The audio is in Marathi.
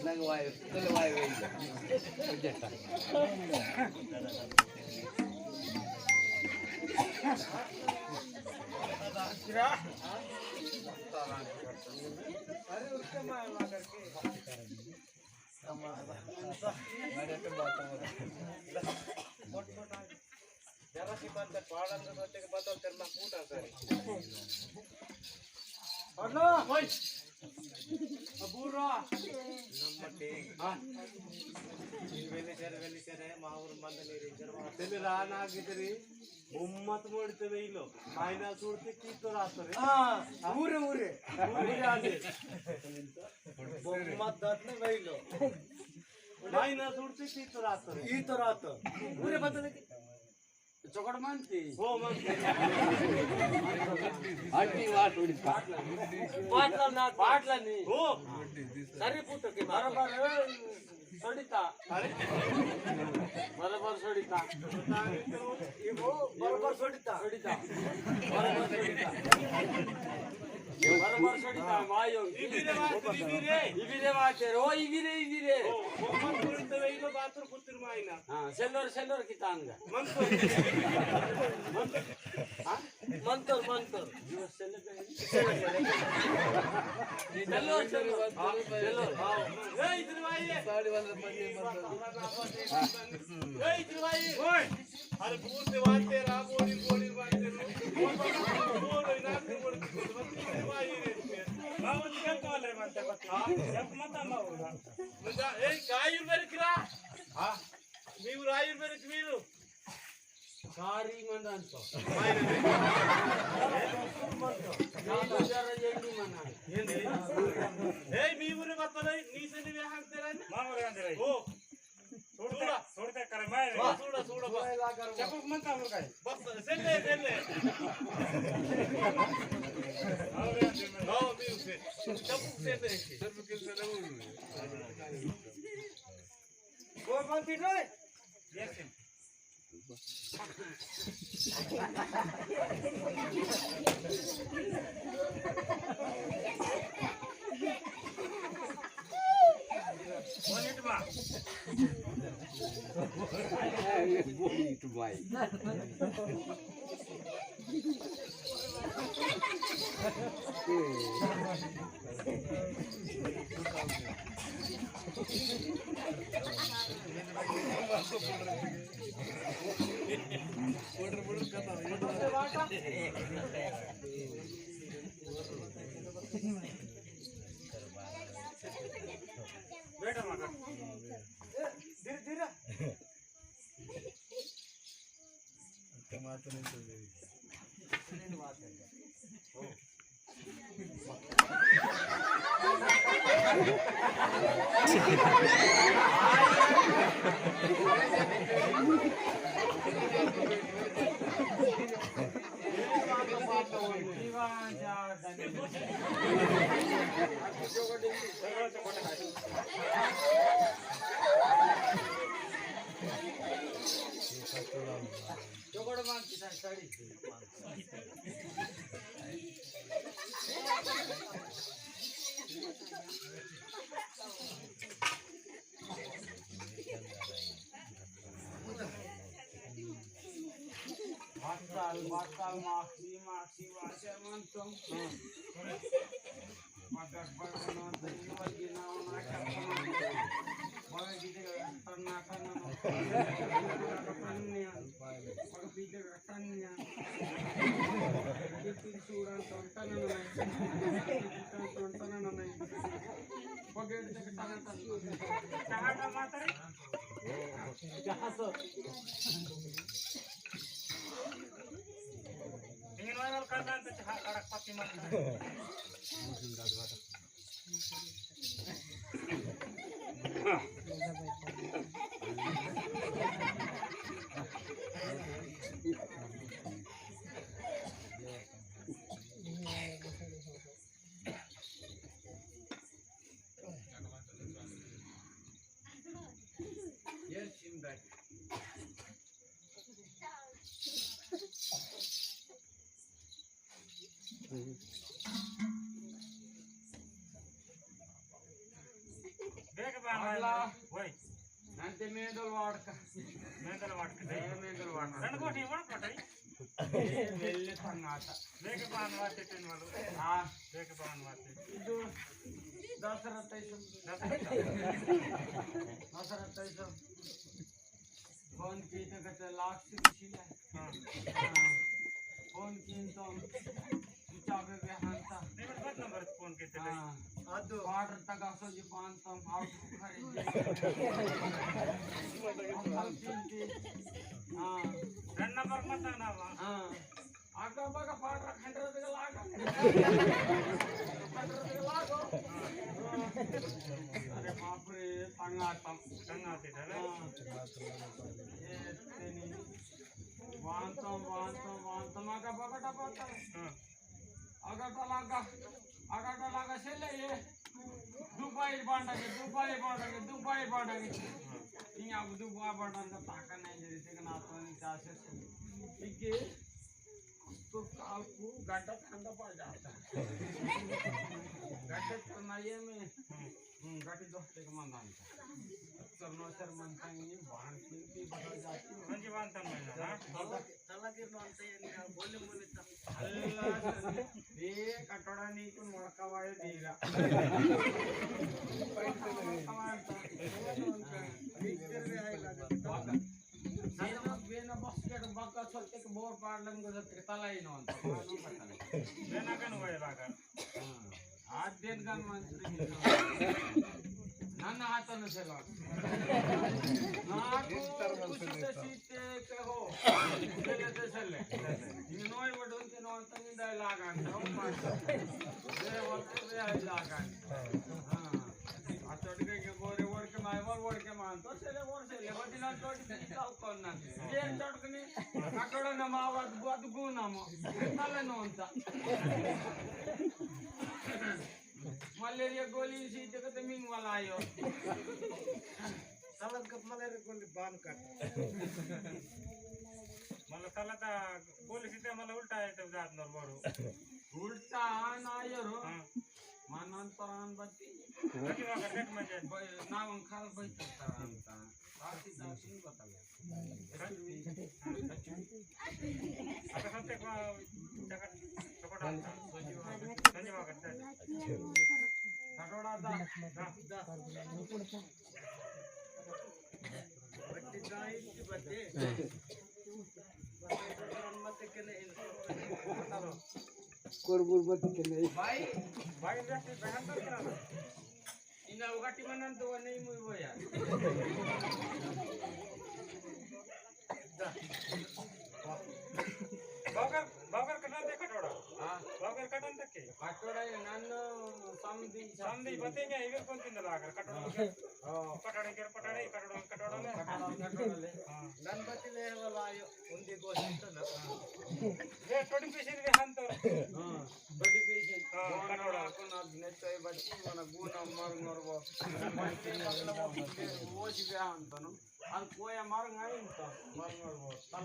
ನಂಗೆ ವಾಯು ತಲೆ ವಾಯು రానాగిరి బొమ్మత మొడితే వెయ్యిలో ఆయన చూడితే కీతో రాస్తారు ఊరే ఊరే బొమ్మత దాటిన వెయ్యిలో ఆయన చూడితే కీతో రాస్తారు ఈతో రాస్తారు ఊరే బద్దలకి చొకడ మంచి ఓ మంచి అట్టి వాటి పాటలని ఓ సరిపోతుంది బరబర్ సొడితా బరబర్ సొడితా ఇవో బరబర్ సొడితా సొడితా బరబర్ సొడితా बरोबर सोडिता मायो इविरे वाचेर ओ इविरे ओ मंत्र वेइलो बातर पुत्र मायना हां सेल्लोर कितांगा मंत्र मंत्र जो सेल्लोर ए इधर भाई साड़ी वाला पन्नी ए इधर भाई ओए अरे दूर से वाते रा गोड़ी गोड़ी वाते बोलो ना మీరు ఆయుర్వేదిక్ మీరు సారీ మందంతో మీ ఊరు బతలై నీ సని వేహంతరని మా ఊరు అందరై ఓ చూడతా చూడతా కర మాయ చూడ చూడ చెప్పక మంత ఊరు కాయ బస్ సెల్లే సెల్లే आओ मी उसे चप्पू से देखिए सब किल से लगो कोई बात नहीं यस बोलिट बा बोलिट भाई बेटा माका धीरे धीरे टमाटर नहीं बात है चोकड़ मांग किसान साड़ी बाताल माखी वाचे मानतम मदक बरनो दही वगिना नाका बगे गीते नाका कन्या मग पीते कन्या किती सुरान तंतन नाही बगे गीते चहा टमाटर चहा so ingin viral karena itu cahak karak pati mati. Yes, in back. అంతే మేదలు వాడక మేదలు వాడుతుంది మేదలు వాడక రెండు కోటి వాడుకోటాయి వెళ్ళి సంగాట ಬೇಗ ಬಾನ್ ವಾರ್ತಿಟ್ಟೇನು ಮಾಡು ಬೇಗ ಬಾನ್ ವಾರ್ತಿ ಇದು ದಸರಾ ತೈಸು फोन की तो कहते लाख से किसी है फोन की तो चाबे पे हांता नहीं बट नंबर फोन के ते अदो ऑर्डर तक आसो जी पान तो आउट खरी हां रन नंबर मत ना हां आका बगा पाडर खंडर तक लागा खंडर तक लागो अरे बाप रे संगातम संगाते है वांतम आका बगटा पता अगटा लागा सेले ये दुबई बांडगे इंगा दुबई बांडन का ताका नहीं जरी ते ना तो नहीं चासे इके तो आपको गड्ढा ठंडा पड़ जाता है गड्ढे करनाइए में गड्ढे दोस्ते का मंदान सरनोसर मंतांगी बाहर की बता जाती है मंजी बांधता मैं ना तला के मानते हैं इनका बोले तो ये कटोरा नहीं तो मड़का वाले दीरा बेना बास्केट बाका चलते के बोर पाडलन को तला ही न ಅಂತ बेना कन होय बागा आज दिन गन मंत्री ನನ್ನ ಹಾತನ ಸೇಲ ನಾಕು ಕುಸಿತ ಸೀತೆ ಕಹೋ ಬೆಲೆತೆ ಸೆಲ್ಲೆ ಇನ್ನು ನೋಯ್ ಬಡುಂತೆ ನೋ ಅಂತ ನಿಂದ ಲಾಗ ಅಂತ ಬೇರೆ ವರ್ತದೆ ಆಯ್ ಲಾಗ ಹಾ ಆ ಚೊಡ್ಗೆ ಬೋರೆ ವರ್ಕೆ ಮಾಂತ ಸೆಲೆ ವರ್ಸೆಲೆ ಬದಿನ ಚೊಡ್ಗೆ ತಾಲ್ಕೊನ್ನ ಏನ್ ಚೊಡ್ಕನಿ ಕಟ್ಟಡ ನಮ್ಮ ಆವಾದ ಬದುಕು ನಮ್ಮ ತಲೆನೋ ಅಂತ मलेरिया गोली सी जगत मिंग वाला आयो साला कब मलेरिया गोली बांध कर मला त्याला का गोली सीते मला उलटा येतो जात नर बरो उलटा आन आयो रो मानंतरान बत्ती कधी वागा नेट म्हणजे नाव खाल बैठता अंता बाकी दासिन बताले आता सांगते का जगत कपडा संजी वागा कटोड़ा दा बट्टी दाई की बत्ते मत के नहीं कोरबुर बत्ती के नहीं भाई जाते बहन तो करा इना उगाटी मनन तो नहीं मुई बोया बागर कटन दे कटोड़ा हां बागर कटन तक के कटोड़ा नानो समधी बतेंगे इधर कौन किंद लागर कटोड़ा पटाड़े के पटाड़े कटोड़ा ले हां नन बत्ती ले वाला आयो उनके गोश्त ना ये 20 पीस रे हन तो हां 20 पीस कटोड़ा को ना नेचय बत्ती मन गुण मर वो बत्ती मतलब वो सी बयान तो न अन कोया मर गई तो मर वो